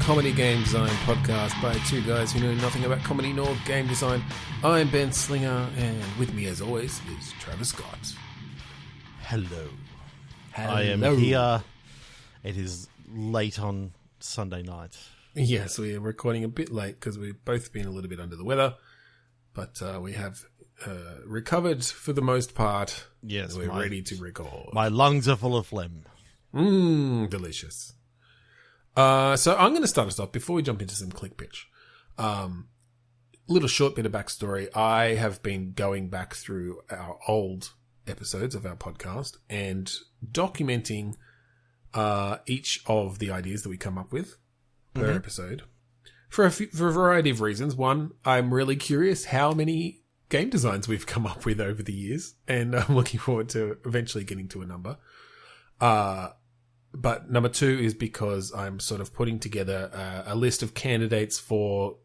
comedy game design podcast by two guys who know nothing about comedy nor game design. I'm Ben Slinger, and with me as always is Trevor Scott. Hello. Hello. I am here. It is late on Sunday night. Yes, we are recording a bit late because we've both been a little bit under the weather, but we have recovered for the most part. Yes, we're ready to record. My lungs are full of phlegm. Delicious. So I'm going to start us off before we jump into some click pitch. Little short bit of backstory. I have been going back through our old episodes of our podcast and documenting each of the ideas that we come up with per episode for a variety of reasons. One, I'm really curious how many game designs we've come up with over the years, and I'm looking forward to eventually getting to a number. But number two is because I'm sort of putting together a list of candidates for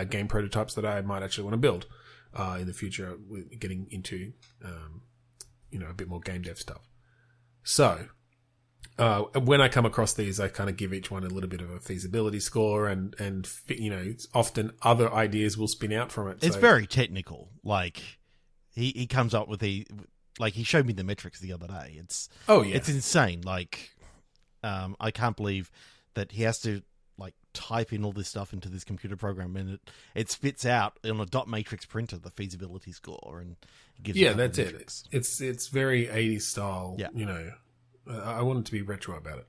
game prototypes that I might actually want to build in the future, getting into a bit more game dev stuff. So when I come across these, I kind of give each one a little bit of a feasibility score, and often other ideas will spin out from it. It's very technical. Like he comes up with he showed me the metrics the other day. It's insane. Like I can't believe that he has to type in all this stuff into this computer program, and it spits out on a dot matrix printer the feasibility score, and gives that's it. It's very 80s style. Yeah. I wanted to be retro about it.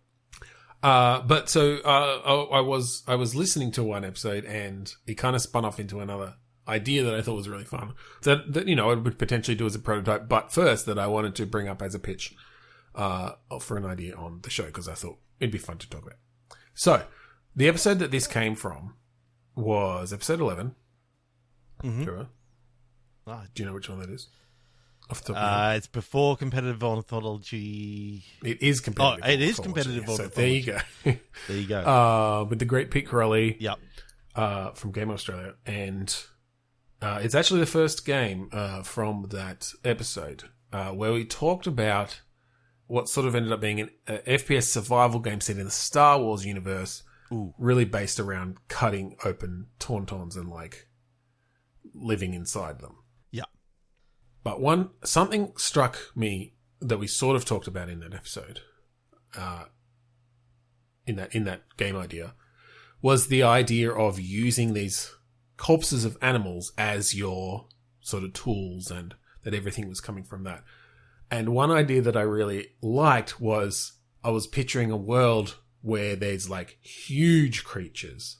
But I was listening to one episode, and it kind of spun off into another idea that I thought was really fun. That I would potentially do as a prototype, but first that I wanted to bring up as a pitch for an idea on the show, because I thought it'd be fun to talk about. So the episode that this came from was episode 11. Trevor, do you know which one that is? Off the top of your head. It's before competitive ornithology. It is competitive. Oh, it is competitive ornithology. So there you go. There you go. With the great Pete Corelli. Yep. From Game Australia, and it's actually the first game from that episode where we talked about what sort of ended up being an FPS survival game set in the Star Wars universe. Ooh. Really based around cutting open tauntauns and living inside them. Yeah. But something struck me that we sort of talked about in that episode, in that game idea, was the idea of using these corpses of animals as your sort of tools, and that everything was coming from that. And one idea that I really liked was I was picturing a world where there's huge creatures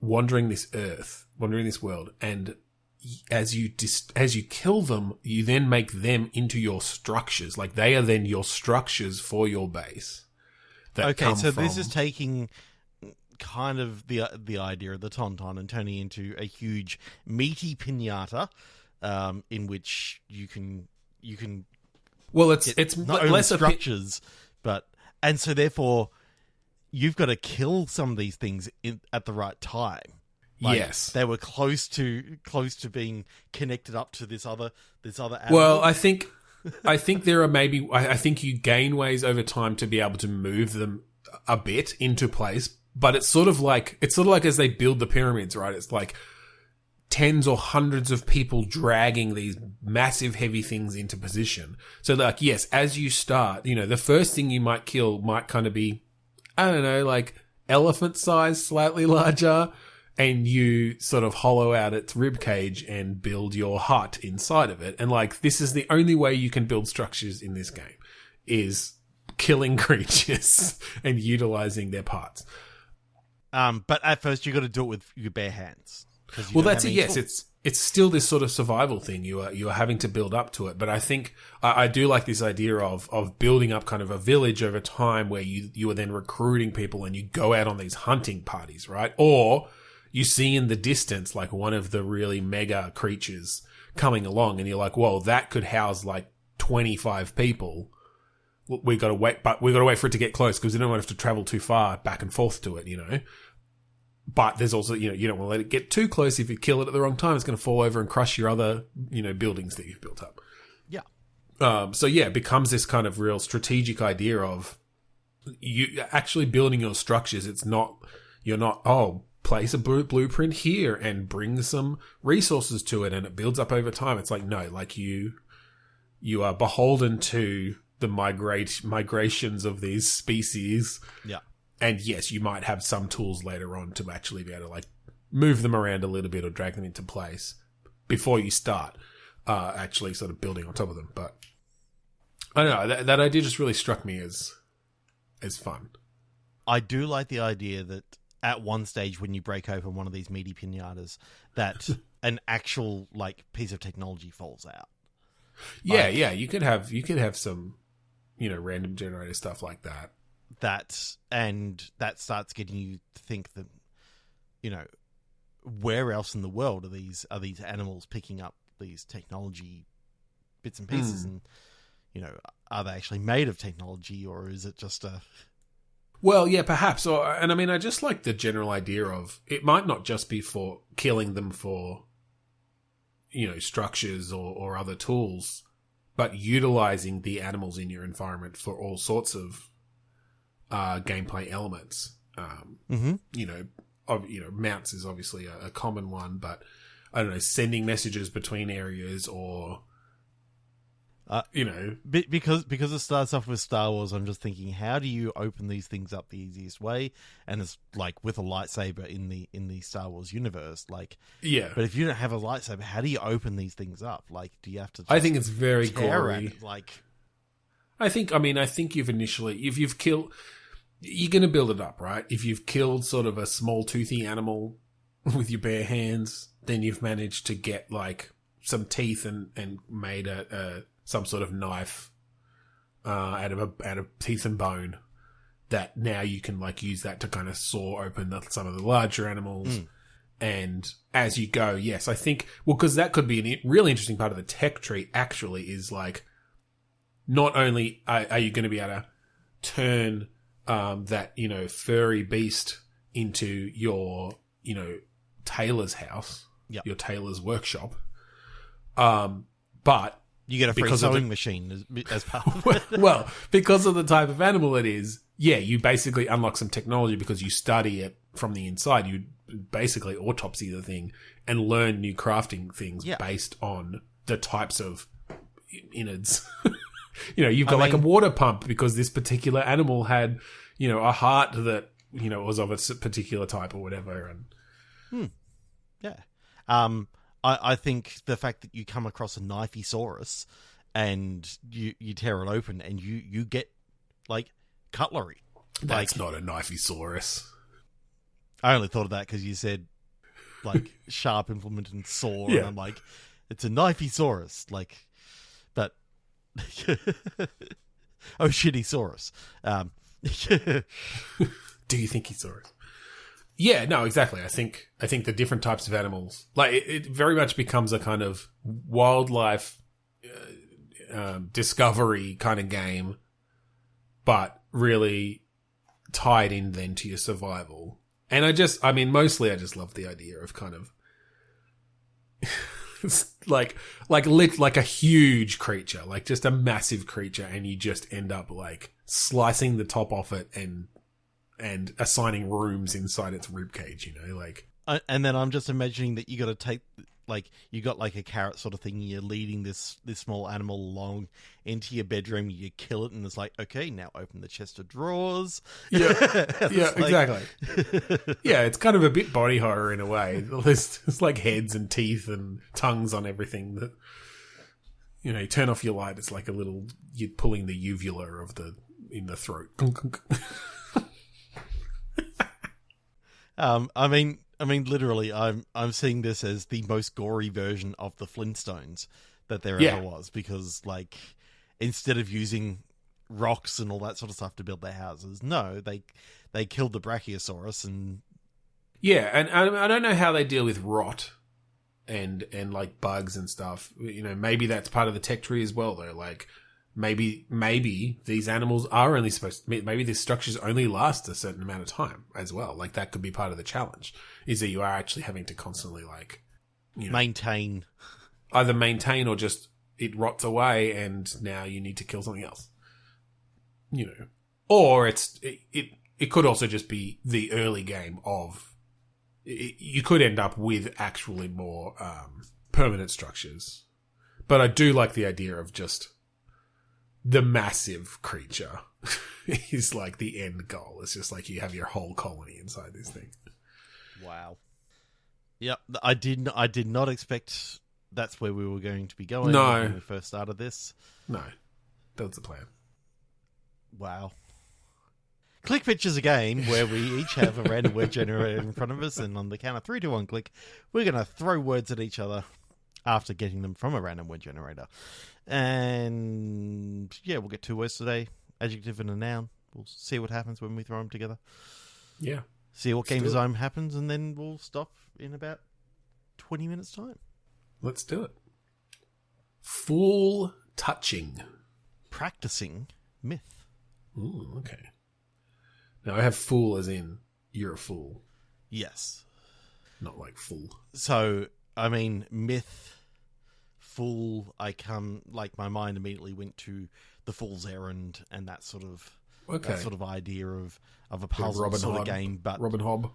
wandering this world, and as you kill them, you then make them into your structures. They are then your structures for your base. This is taking kind of the idea of the tauntaun and turning into a huge meaty pinata, in which you can. Well, it's not only less structures, and so therefore you've got to kill some of these things at the right time. Yes, they were close to being connected up to this other animal. Well, I think there are I think you gain ways over time to be able to move them a bit into place, but it's sort of like as they build the pyramids, right? It's tens or hundreds of people dragging these massive heavy things into position. So yes, as you start, the first thing you might kill might kind of be, I don't know, elephant size, slightly larger, and you sort of hollow out its rib cage and build your hut inside of it. And this is the only way you can build structures in this game, is killing creatures and utilizing their parts. But at first you got to do it with your bare hands. Well, that's it. Yes, it's still this sort of survival thing. You are having to build up to it. But I think I do like this idea of building up kind of a village over time, where you are then recruiting people and you go out on these hunting parties, right? Or you see in the distance one of the really mega creatures coming along, and you're like, "Whoa, that could house 25 people." We got to wait, but we got to wait for it to get close, because we don't want to have to travel too far back and forth to it, But there's also, you don't want to let it get too close. If you kill it at the wrong time, it's going to fall over and crush your other, buildings that you've built up. Yeah. It becomes this kind of real strategic idea of you actually building your structures. It's not, You're not, place a blueprint here and bring some resources to it and it builds up over time. It's like, no, like you are beholden to the migrations of these species. Yeah. And yes, you might have some tools later on to actually be able to like move them around a little bit or drag them into place before you start actually sort of building on top of them. But I don't know, that idea just really struck me as fun. I do like the idea that at one stage when you break open one of these meaty pinatas, that an actual like piece of technology falls out. Yeah, like, yeah, you could have some, random generator stuff like that. That starts getting you to think that, where else in the world are these animals picking up these technology bits and pieces, and are they actually made of technology, or is it just a... Well, yeah, perhaps. And I mean, I just like the general idea of it might not just be for killing them for, structures or other tools, but utilizing the animals in your environment for all sorts of gameplay elements. Mounts is obviously a common one, but I don't know, sending messages between areas or... because it starts off with Star Wars, I'm just thinking, how do you open these things up the easiest way? And it's like with a lightsaber in the Star Wars universe, like, yeah. But if you don't have a lightsaber, how do you open these things up? Like, do you have to? I think it's very gory. It, like, I think if you've killed, you're going to build it up, right? If you've killed sort of a small toothy animal with your bare hands, then you've managed to get like some teeth and made some sort of knife out of teeth and bone that now you can like use that to kind of saw open some of the larger animals. And as you go, yes, I think, because that could be a really interesting part of the tech tree actually is like, not only are you going to be able to turn that, furry beast into your, tailor's house, your tailor's workshop, but you get a free sewing machine as part of it. Well, because of the type of animal it is, yeah, you basically unlock some technology because you study it from the inside. You basically autopsy the thing and learn new crafting things based on the types of innards. You've got a water pump because this particular animal had, a heart that, was of a particular type or whatever. And yeah. I think the fact that you come across a knifesaurus and you tear it open and you get like cutlery. That's not a knifesaurus. I only thought of that because you said like sharp implement and saw, and I'm like, it's a knifesaurus. Like, but oh shittysaurus. Do you think he saw it? Yeah, no, exactly. I think the different types of animals, like it very much becomes a kind of wildlife discovery kind of game, but really tied in then to your survival. And mostly I just love the idea of kind of like a huge creature, like just a massive creature, and you just end up like slicing the top off it and assigning rooms inside its ribcage, like. And then I'm just imagining that you got to take, like, you got like a carrot sort of thing. You're leading this small animal along into your bedroom. You kill it, and it's like, okay, now open the chest of drawers. Yeah, yeah, exactly. Yeah, it's kind of a bit body horror in a way. There's like heads and teeth and tongues on everything that, you turn off your light. It's like you're pulling the uvula in the throat. I mean, literally, I'm seeing this as the most gory version of the Flintstones that there ever was, because like instead of using rocks and all that sort of stuff to build their houses, no, they killed the Brachiosaurus and and I don't know how they deal with rot and like bugs and stuff. Maybe that's part of the tech tree as well, though. Like maybe these animals are only maybe these structures only last a certain amount of time as well. Like that could be part of the challenge, is that you are actually having to constantly like, maintain or just it rots away and now you need to kill something else, or it it could also just be the early game of... You could end up with actually more permanent structures. But I do like the idea of just the massive creature is like the end goal. It's just like you have your whole colony inside this thing. Wow. Yep, I did not expect that's where we were going to be going when we first started this. No, that was the plan. Wow. Click Picture's a game where we each have a random word generator in front of us, and on the count of 3, 2, 1, click, we're going to throw words at each other after getting them from a random word generator. And yeah, we'll get 2 words today, adjective and a noun. We'll see what happens when we throw them together. Yeah. See what game design happens, and then we'll stop in about 20 minutes' time. Let's do it. Fool touching. Practicing myth. Ooh, okay. Now, I have fool as in you're a fool. Yes. Not like fool. So, I mean, myth, fool, my mind immediately went to the Fool's Errand and that sort of idea of a puzzle sort of game. But Robin Hobb.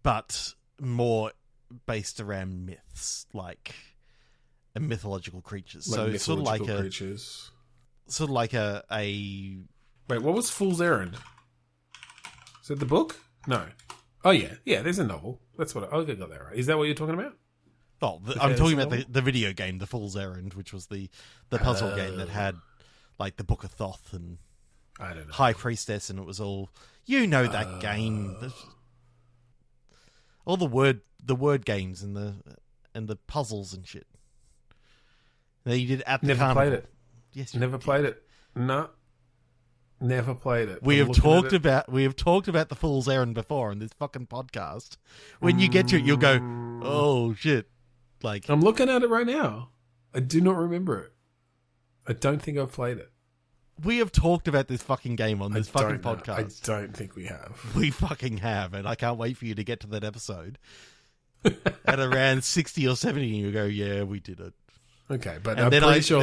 But more based around myths, like mythological creatures. Like so mythological creatures. Sort of like a... Wait, what was Fool's Errand? Is it the book? No. Oh, yeah. Yeah, there's a novel. That's what I got that right. Is that what you're talking about? Oh, I'm talking about the video game, The Fool's Errand, which was the puzzle game that had like the Book of Thoth and I don't know. High Priestess, and it was all that game. All the word games and the puzzles and shit. That you did at the Never carnival. played it. Yes, never played it. No. Never played it. We have talked about the Fool's Errand before in this fucking podcast. When you get to it, you'll go, "Oh shit!" Like I'm looking at it right now. I do not remember it. I don't think I've played it. We have talked about this fucking game on this fucking podcast. I don't think we have. We fucking have, and I can't wait for you to get to that episode. At around 60 or 70, and you go, "Yeah, we did it." Okay, but I'm pretty sure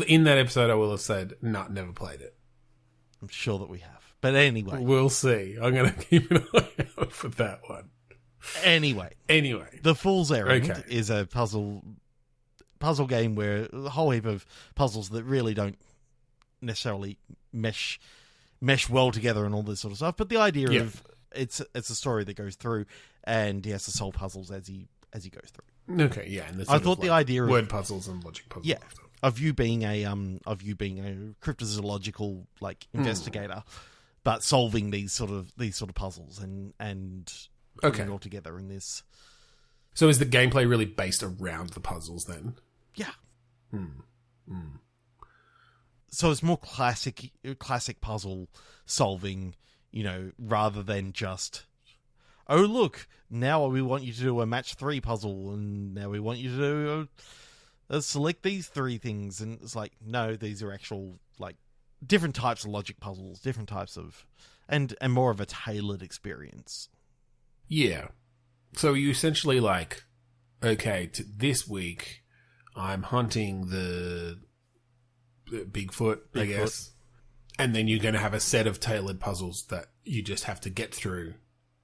in that episode I will have said, "No, never played it." I'm sure that we have. But anyway. We'll see. I'm going to keep an eye out for that one. Anyway. The Fool's Errand is a puzzle game where a whole heap of puzzles that really don't necessarily mesh well together and all this sort of stuff. But the idea of it's a story that goes through, and he has to solve puzzles as he goes through. Okay, yeah. And I thought the idea of word puzzles and logic puzzles. Yeah. Of you being a cryptozoological investigator, but solving these sort of puzzles and putting it all together in this. So is the gameplay really based around the puzzles then? Yeah. So it's more classic puzzle solving, rather than just, oh look, now we want you to do a match 3 puzzle, and now we want you to do select these 3 things, and it's like, no, these are actual like different types of logic puzzles, different types of and more of a tailored experience. Yeah. So you essentially like, okay, this week I'm hunting the Bigfoot, I guess, and then you're going to have a set of tailored puzzles that you just have to get through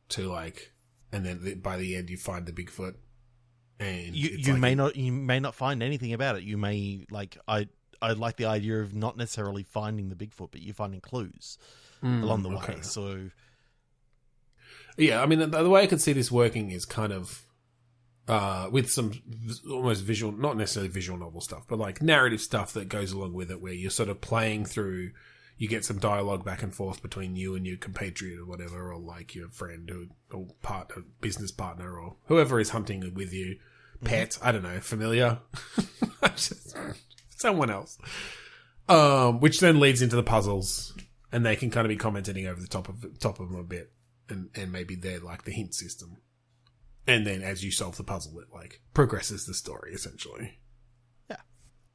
to like, and then by the end you find the Bigfoot. And you may not find anything about it. You may I like the idea of not necessarily finding the Bigfoot, but you're finding clues along the way. So yeah, I mean the way I could see this working is kind of with some almost visual, not necessarily visual novel stuff, but like narrative stuff that goes along with it, where you're sort of playing through. You get some dialogue back and forth between you and your compatriot or whatever, or like your friend or business partner or whoever is hunting with you. Pet, I don't know, familiar, someone else. Which then leads into the puzzles, and they can kind of be commenting over the top of them a bit, and maybe they're like the hint system. And then as you solve the puzzle, it like progresses the story essentially. Yeah.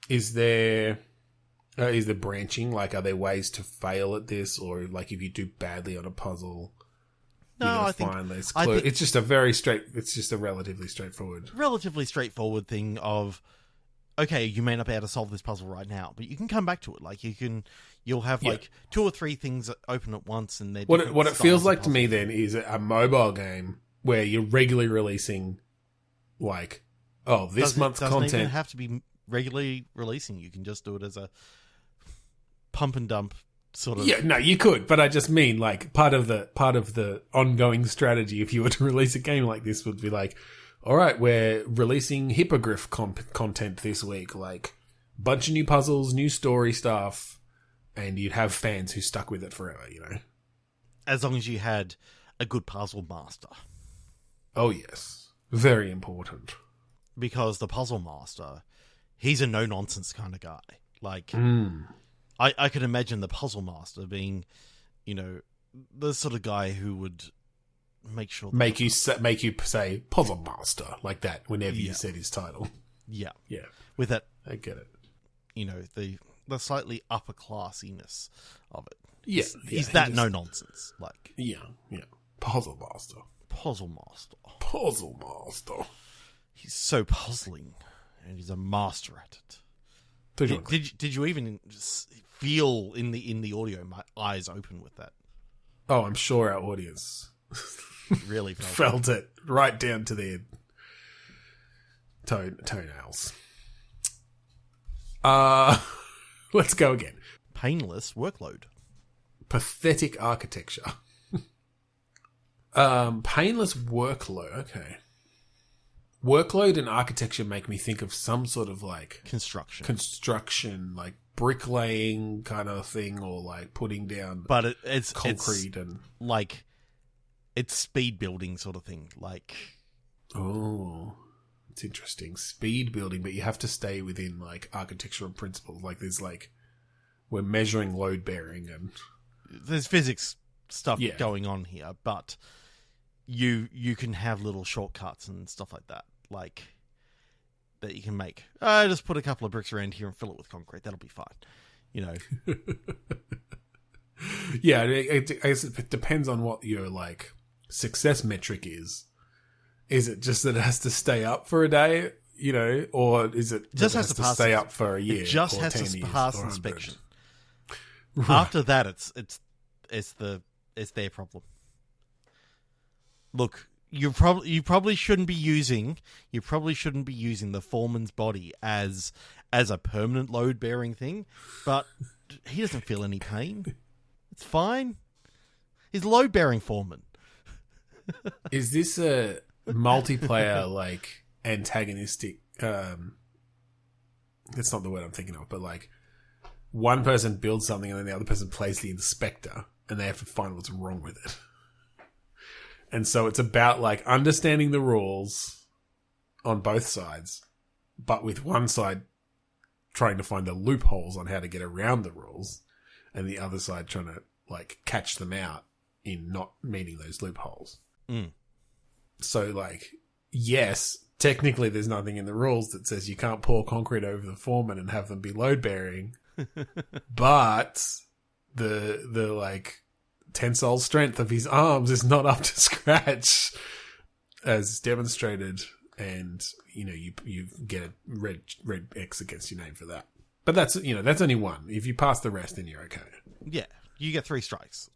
Is there branching? Like, are there ways to fail at this, or like if you do badly on a puzzle? No, I think it's just a relatively straightforward thing of okay, you may not be able to solve this puzzle right now, but you can come back to it. Like you'll have like 2 or 3 things open at once, and they're what it feels like to me then is a mobile game where you're regularly releasing, like, this month's content doesn't even have to be regularly releasing. You can just do it as a pump and dump sort of. Yeah, no, you could, but I just mean like part of the ongoing strategy if you were to release a game like this would be like, all right, we're releasing hippogriff content this week, like bunch of new puzzles, new story stuff, and you'd have fans who stuck with it forever, you know. As long as you had a good puzzle master. Oh yes, very important. Because the puzzle master, he's a no-nonsense kind of guy. Like, I could imagine the puzzle master being, you know, the sort of guy who would make sure... Make you say puzzle master, like that, whenever you said his title. Yeah. Yeah. With that... I get it. You know, the slightly upper classiness of it. Yeah. He's that no-nonsense. Like... Yeah. Puzzle master. Puzzle master. Puzzle master. He's so puzzling, and he's a master at it. Did you even feel in the audio my eyes open with that? Oh, I'm sure our audience really felt it right down to their toenails. Let's go again. Painless workload. Pathetic architecture. Painless workload. Okay. Workload and architecture make me think of some sort of like construction, like bricklaying kind of thing, or like putting down it's concrete and like it's speed building sort of thing. Like, oh, it's interesting, speed building, but you have to stay within like architectural principles. Like there's like we're measuring load bearing and there's physics stuff going on here, but you can have little shortcuts and stuff like that. Like, that you can make. Just put a couple of bricks around here and fill it with concrete. That'll be fine. You know. Yeah, I guess it depends on what your, like, success metric is. Is it just that it has to stay up for a day, you know, or is it just has to stay up for a year? It just has to pass inspection. Right. After that, it's their problem. Look, you probably shouldn't be using the foreman's body as a permanent load bearing thing, but he doesn't feel any pain. It's fine. He's a load bearing foreman. Is this a multiplayer like antagonistic? That's not the word I'm thinking of, but like one person builds something and then the other person plays the inspector, and they have to find what's wrong with it. And so it's about like understanding the rules on both sides, but with one side trying to find the loopholes on how to get around the rules, and the other side trying to like catch them out in not meeting those loopholes. So like, yes, technically there's nothing in the rules that says you can't pour concrete over the foreman and have them be load bearing, but the like tensile strength of his arms is not up to scratch as demonstrated, and you know you get a red X against your name for that. But that's only one. If you pass the rest, then you're okay. Yeah, you get 3 strikes.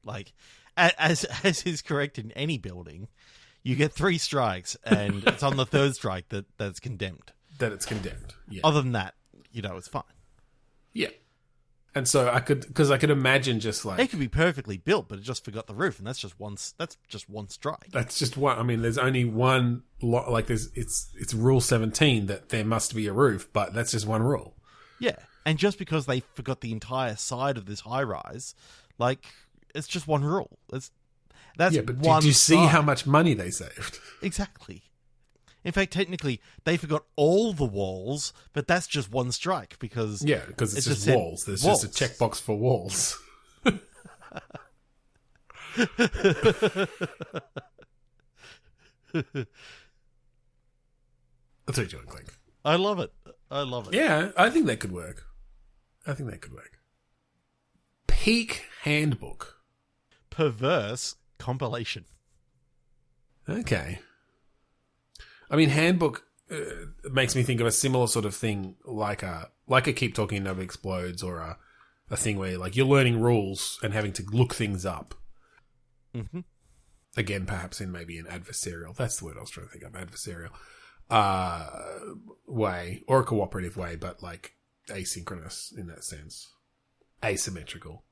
Like as is correct in any building, you get 3 strikes, and it's on the 3rd strike that's condemned. That it's condemned. Yeah. Other than that, it's fine. Yeah. And so I could imagine just like it could be perfectly built, but it just forgot the roof, and that's just one strike. That's just one. I mean, there's only one. Like it's rule 17 that there must be a roof, but that's just one rule. Yeah, and just because they forgot the entire side of this high rise, like it's just one rule. That's but one. Did you see how much money they saved? Exactly. In fact, technically, they forgot all the walls, but that's just one strike because it's just walls. There's just a checkbox for walls. That's what you're doing, Clink. I love it. Yeah, I think that could work. Peak handbook. Perverse compilation. Okay. I mean, handbook it makes me think of a similar sort of thing, like a Keep Talking Never Explodes, or a thing where like you're learning rules and having to look things up. Mm-hmm. Again, perhaps in maybe an adversarial. That's the word I was trying to think of. Adversarial way, or a cooperative way, but like asynchronous in that sense. Asymmetrical.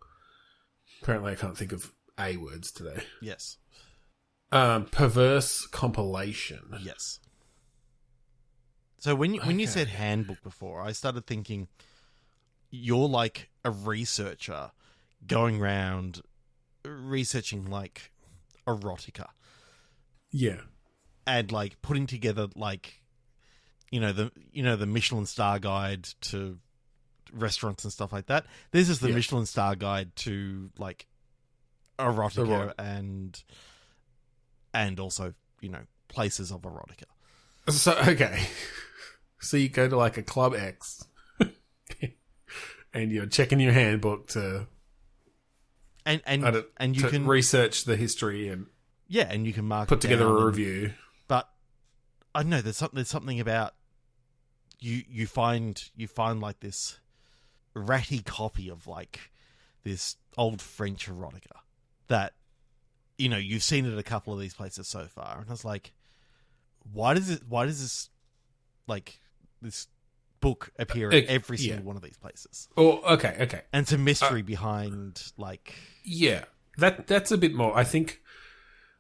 Apparently, I can't think of A words today. Yes. Perverse compilation. Yes. So when you said handbook before, I started thinking you're like a researcher going around researching like erotica. Yeah. And like putting together like the Michelin star guide to restaurants and stuff like that. This is the Michelin star guide to like erotica and also, places of erotica. So okay. So you go to like a Club X and you're checking your handbook to and you can research the history and and you can mark put together a review. But I don't know, there's something about you find like this ratty copy of like this old French erotica that you've seen it at a couple of these places so far, and I was like, why does this like this book appear at every single one of these places? Oh, okay. And it's a mystery behind like that's a bit more. I think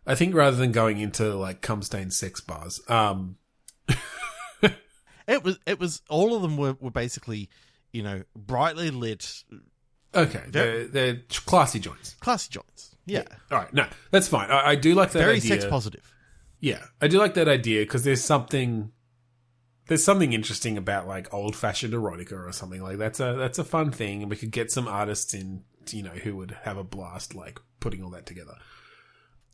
rather than going into like cum-stained sex bars, it was all of them were basically brightly lit. Okay, they're classy joints. Classy joints. Yeah. All right. No, that's fine. I do like that very idea. sex positive. Yeah, I do like that idea because there's something interesting about like old fashioned erotica or something like that's a fun thing, and we could get some artists in, who would have a blast like putting all that together.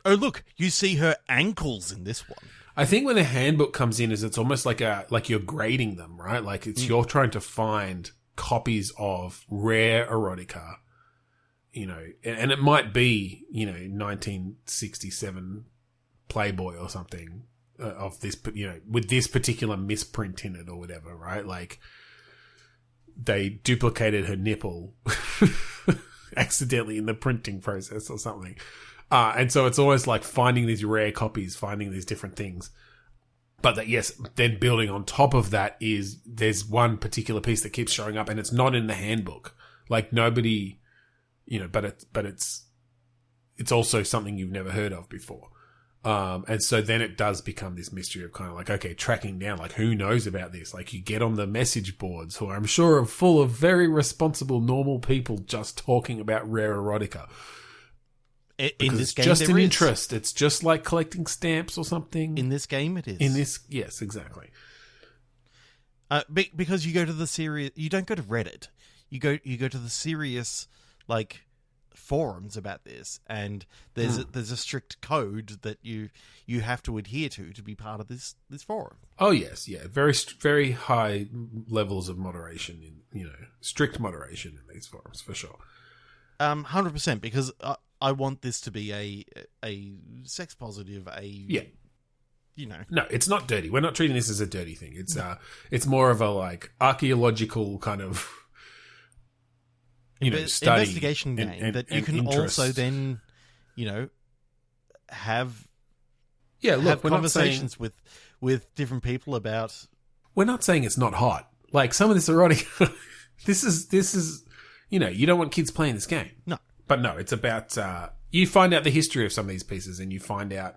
Oh look, you see her ankles in this one. I think when the handbook comes in, is it's almost like you're grading them, right? Like it's you're trying to find copies of rare erotica, and it might be 1967 Playboy or something of this, with this particular misprint in it or whatever, right? Like they duplicated her nipple accidentally in the printing process or something. And so it's always like finding these rare copies, finding these different things. But that, yes, then building on top of that is there's one particular piece that keeps showing up and it's not in the handbook. Like nobody, but it's also something you've never heard of before. And so then it does become this mystery of kind of like, okay, tracking down, like who knows about this? Like you get on the message boards who I'm sure are full of very responsible, normal people just talking about rare erotica. In this game, just an interest. It's just like collecting stamps or something. In this game, it is. Yes, exactly. Because you go to the serious, you don't go to Reddit. You go to the serious like forums about this, and there's a strict code that you have to adhere to be part of this forum. Oh yes, yeah, very high levels of moderation in strict moderation in these forums for sure. 100%, because I want this to be a sex positive, No, it's not dirty. We're not treating this as a dirty thing. It's more of a like archaeological kind of study, investigation game that you can interest. Also then have have conversations with different people about. We're not saying it's not hot. Like some of this erotic, this is you don't want kids playing this game. No. But no, it's about, you find out the history of some of these pieces and you find out,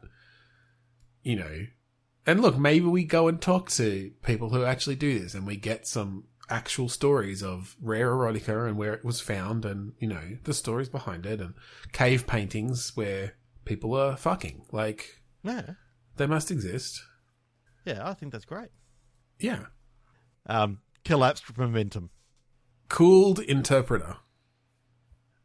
and look, maybe we go and talk to people who actually do this and we get some actual stories of rare erotica and where it was found and, the stories behind it and cave paintings where people are fucking. Like, they must exist. Yeah, I think that's great. Yeah. Collapsed momentum. Cooled interpreter.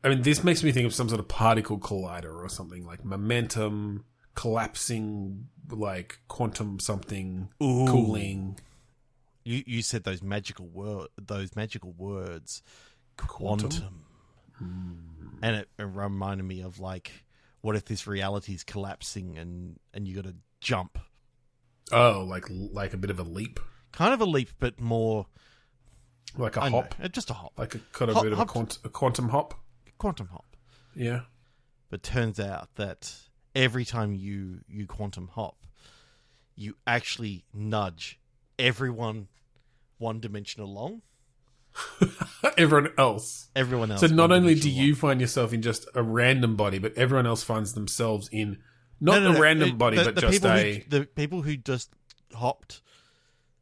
I mean, this makes me think of some sort of particle collider or something like momentum, collapsing, like quantum something, cooling. You said those magical words, quantum. And it reminded me of like, what if this reality is collapsing and you got to jump? Oh, like a bit of a leap. Kind of a leap, but more like a hop. Just a hop. Like a kind of bit of a quantum hop. Quantum hop. Yeah. But turns out that every time you quantum hop, you actually nudge everyone one dimension along. Everyone else. So not only do you find yourself in just a random body, but everyone else finds themselves in not a random body, but just the people who just hopped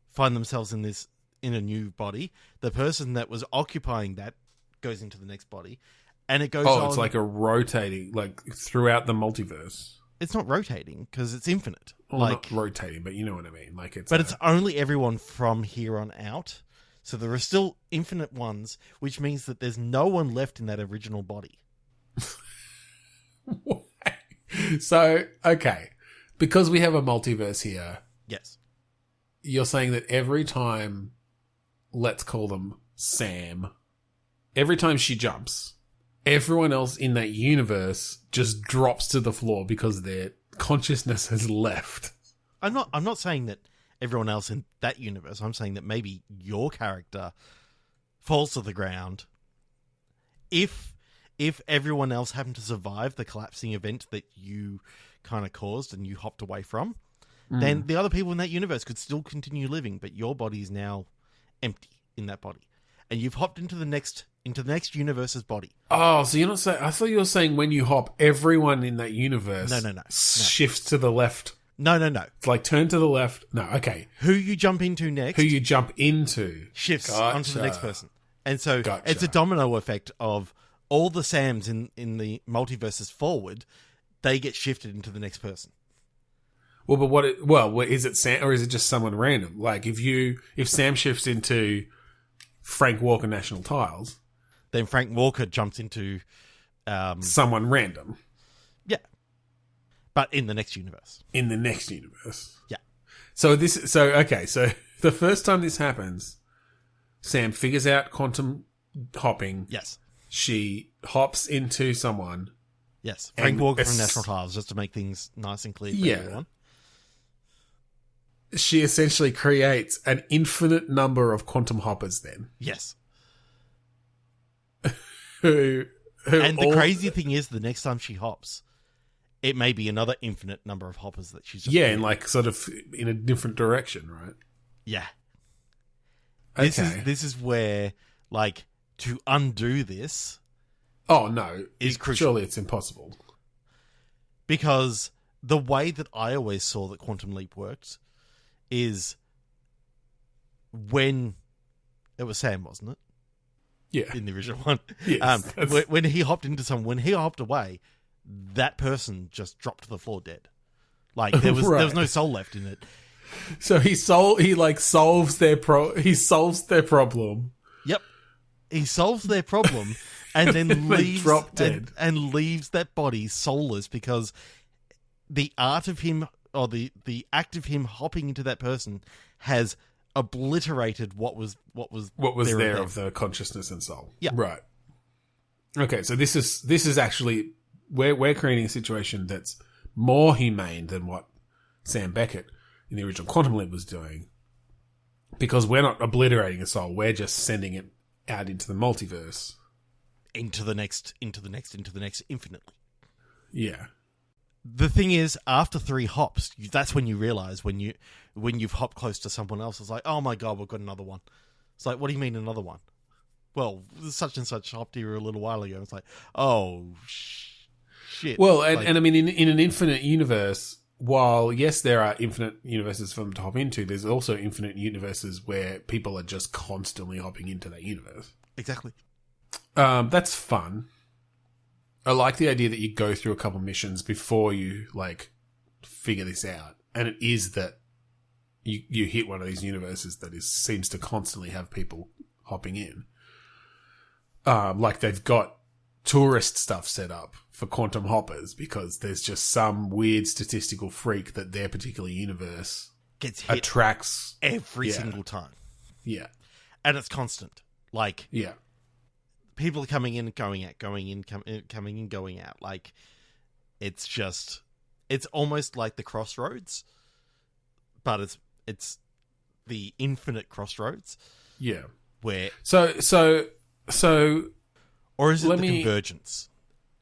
find themselves in a new body. The person that was occupying that goes into the next body, and it goes on. Oh, it's like a rotating, like throughout the multiverse. It's not rotating because it's infinite. Well, not rotating, but you know what I mean. It's only everyone from here on out. So there are still infinite ones, which means that there's no one left in that original body. So, okay. Because we have a multiverse here. Yes. You're saying that every time, let's call them Sam, every time she jumps, everyone else in that universe just drops to the floor because their consciousness has left. I'm not saying that everyone else in that universe. I'm saying that maybe your character falls to the ground. If everyone else happened to survive the collapsing event that you kind of caused and you hopped away from, then the other people in that universe could still continue living, but your body is now empty in that body, and you've hopped into the next universe's body. Oh, so you're not saying? I thought you were saying when you hop, everyone in that universe shifts to the left. No. It's like turn to the left. No, okay. Who you jump into next shifts onto the next person. And so it's a domino effect of all the Sams in the multiverses forward, they get shifted into the next person. Well, but is it Sam or is it just someone random? Like if Sam shifts into Frank Walker National Tiles, then Frank Walker jumps into someone random. Yeah. But in the next universe. Yeah. So the first time this happens, Sam figures out quantum hopping. Yes. She hops into someone. Yes. Frank Walker from National Tiles, just to make things nice and clear for everyone. She essentially creates an infinite number of quantum hoppers then. Yes. who and the crazy thing is, the next time she hops, it may be another infinite number of hoppers that she's just and like sort of in a different direction, right? Yeah. Okay. This is where, like, to undo this... Oh, no. Is crucial. Surely it's impossible. Because the way that I always saw that Quantum Leap worked is when... It was Sam, wasn't it? Yeah. In the original one. Yes, when he hopped into someone, when he hopped away, that person just dropped to the floor dead. Like, there was no soul left in it. So he solves their problem. Yep. He solves their problem and then leaves drop dead. And leaves that body soulless because the art of him or the act of him hopping into that person has obliterated what was there of the consciousness and soul. Yeah. Right. Okay, so this is actually we're creating a situation that's more humane than what Sam Beckett in the original Quantum Leap was doing, because we're not obliterating a soul, we're just sending it out into the multiverse, into the next, infinitely. Yeah. The thing is, after 3 hops, that's when you realize when you've hopped close to someone else, it's like, oh my god, we've got another one. It's like, what do you mean another one? Well, such and such hopped here a little while ago. It's like, oh shit. Well, and I mean, in an infinite universe, while yes, there are infinite universes for them to hop into, there's also infinite universes where people are just constantly hopping into that universe. Exactly. That's fun. I like the idea that you go through a couple missions before you like figure this out, and it is that you hit one of these universes that seems to constantly have people hopping in. Like they've got tourist stuff set up for quantum hoppers because there's just some weird statistical freak that their particular universe gets hit attracts every single time. Yeah. And it's constant. Like, yeah. People are coming in, going out, coming in, going out. Like, it's almost like the Crossroads, but it's the infinite crossroads. Yeah. Where so or is it the convergence?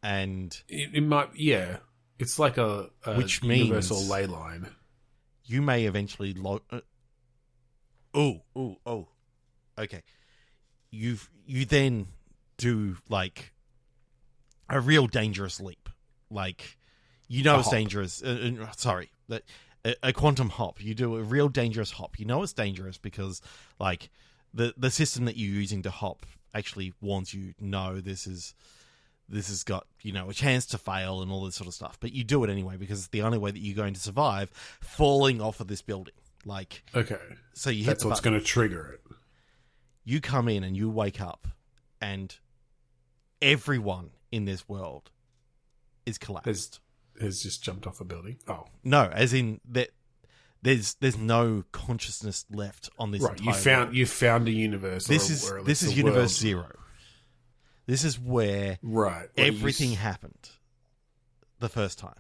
And it might, yeah. It's like a which universal means ley line. You may eventually okay. You then do like a real dangerous leap. Like, you know, it's dangerous. A quantum hop. You do a real dangerous hop. You know it's dangerous because, like, the system that you're using to hop actually warns you, no, this has got, you know, a chance to fail and all this sort of stuff. But you do it anyway because it's the only way that you're going to survive falling off of this building. Like, okay, so you hit that's what's going to trigger it. You come in and you wake up, and everyone in this world is collapsed. Has just jumped off a building. Oh no, as in that there's no consciousness left on this. Right, entire world. you found a universe. This is universe zero. This is where everything happened the first time.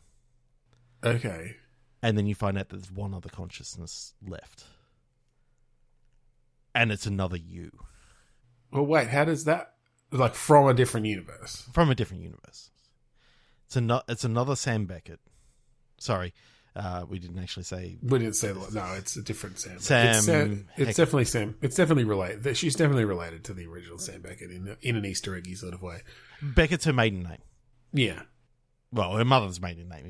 Okay, and then you find out there's one other consciousness left, and it's another you. Well, wait, how does that? Like, from a different universe? From a different universe. It's another Sam Beckett. Sorry, we didn't actually say. We didn't say that. No, it's a different Sam. It's definitely Sam. It's definitely related. She's definitely related to the original Sam Beckett in an Easter eggy sort of way. Beckett's her maiden name. Yeah. Well, her mother's maiden name.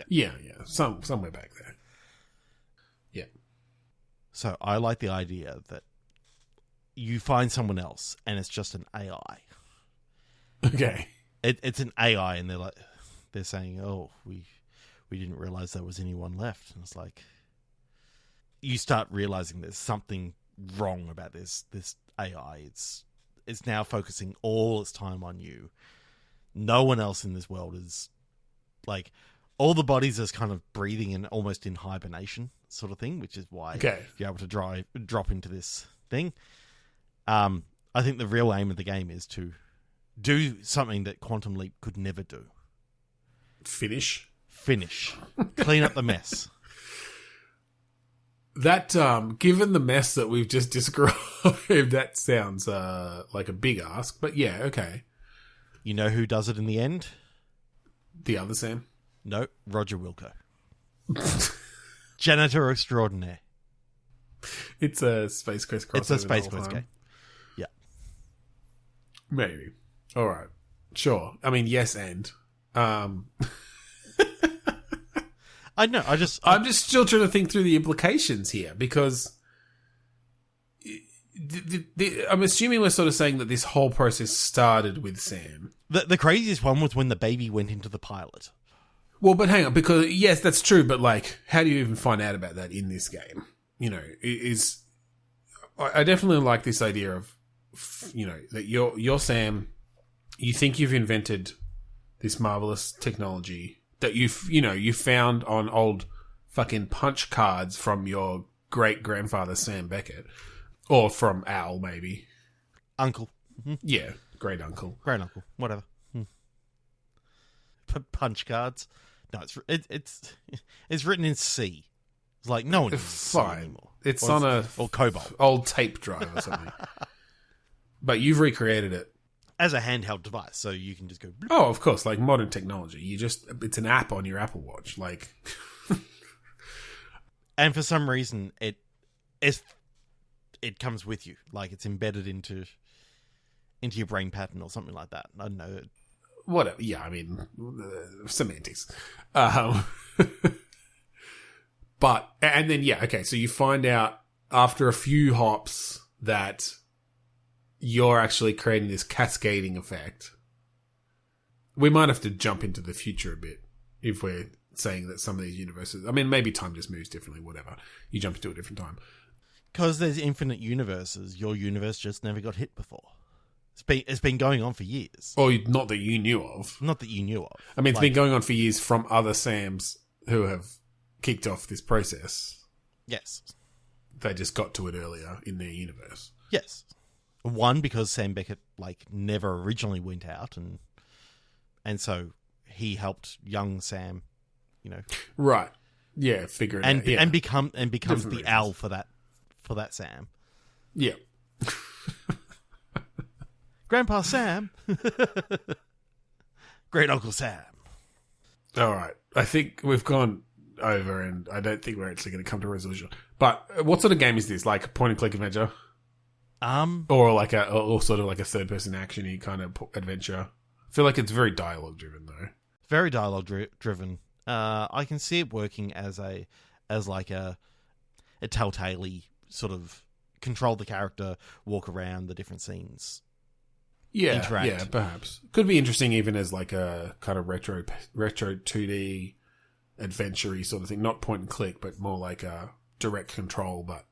Yeah. Somewhere back there. Yeah. So I like the idea that you find someone else and it's just an AI. Okay. It's an AI, and they're saying, "Oh, we didn't realize there was anyone left." And it's like, you start realizing there's something wrong about this AI. It's now focusing all its time on you. No one else in this world is, like, all the bodies are kind of breathing and almost in hibernation sort of thing, which is why you're able to drop into this thing. I think the real aim of the game is to do something that Quantum Leap could never do. Finish. Clean up the mess. That, given the mess that we've just described, that sounds like a big ask. But yeah, okay. You know who does it in the end? The other Sam? No, Roger Wilco. Janitor extraordinaire. It's a Space Quest crossover. It's a Space Quest game. Yeah. Maybe. All right. Sure. I mean, yes, and. I know. I'm just still trying to think through the implications here because I'm assuming we're sort of saying that this whole process started with Sam. The craziest one was when the baby went into the pilot. Well, but hang on, because yes, that's true, but like, how do you even find out about that in this game? You know, I definitely like this idea of, you know, that you're Sam. You think you've invented this marvelous technology that you found on old fucking punch cards from your great grandfather Sam Beckett, or from Al maybe, uncle. Mm-hmm. Yeah, great uncle, whatever. Punch cards. No, it's written in C. It's like no one uses C anymore. It's on a Cobalt old tape drive or something. But you've recreated it as a handheld device, so you can just go. Bloop. Oh, of course, like modern technology. It's an app on your Apple Watch, like. And for some reason, it comes with you, like it's embedded into your brain pattern or something like that. I don't know. Whatever. Yeah, I mean, semantics. But, and then, yeah, okay, so you find out after a few hops that you're actually creating this cascading effect. We might have to jump into the future a bit if we're saying that some of these universes, I mean, maybe time just moves differently, whatever. You jump into a different time. Because there's infinite universes, your universe just never got hit before. It's been going on for years. Or not that you knew of. Not that you knew of. I mean, it's been going on for years from other Sams who have kicked off this process. Yes. They just got to it earlier in their universe. Yes. One, because Sam Beckett, never originally went out, and so he helped young Sam, Right. figure it out. Yeah. And becomes Different the reasons. owl for that Sam. Yeah. Grandpa Sam. Great Uncle Sam. All right. I think we've gone over, and I don't think we're actually going to come to a resolution. But what sort of game is this? Like a point-and-click adventure? Or sort of like a third-person action-y kind of adventure? I feel like it's very dialogue-driven, though. Very dialogue-driven. I can see it working as a telltale-y sort of control the character, walk around the different scenes. Yeah, interact. Yeah, perhaps. Could be interesting even as like a kind of retro 2D adventure-y sort of thing. Not point and click, but more like a direct control, but,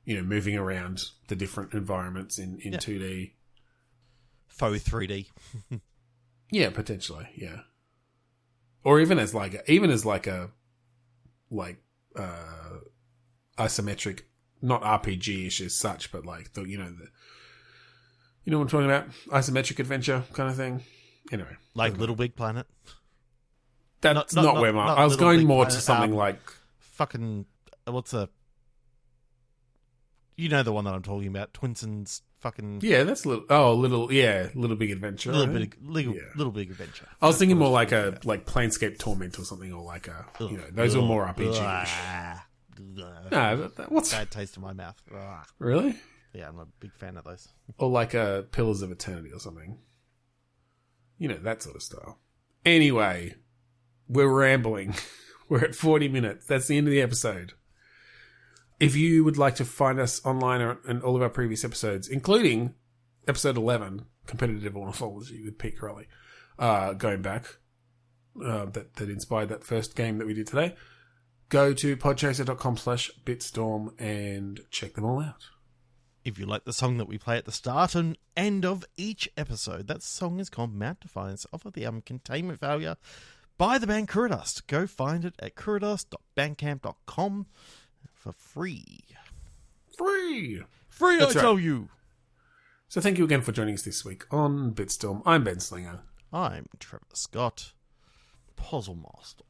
moving around the different environments in 2D. Faux 3D. Yeah, potentially, yeah. Or even as like a isometric, not RPG-ish as such, but like you know what I'm talking about? Isometric adventure kind of thing. Anyway. Like Little Big Planet? That's not where I was going more to something like... Fucking... What's a... You know the one that I'm talking about. Twinson's fucking... Yeah, that's Little Big Adventure. Little Big Adventure. I was thinking more like a Planescape Torment or something, or like a... those are more RPG-ish. No, what's... Bad taste in my mouth. Really? Yeah, I'm a big fan of those. Or like a Pillars of Eternity or something. That sort of style. Anyway, we're rambling. We're at 40 minutes. That's the end of the episode. If you would like to find us online and all of our previous episodes, including episode 11, Competitive Ornithology with Pete Crowley, going back, that inspired that first game that we did today, go to podchaser.com/bitstorm and check them all out. If you like the song that we play at the start and end of each episode, that song is called Mount Defiance off of the album Containment Failure by the band Kuradust. Go find it at kuradust.bandcamp.com for free. Free, that's I tell you. So thank you again for joining us this week on Bitstorm. I'm Ben Slinger. I'm Trevor Scott. Puzzle Master.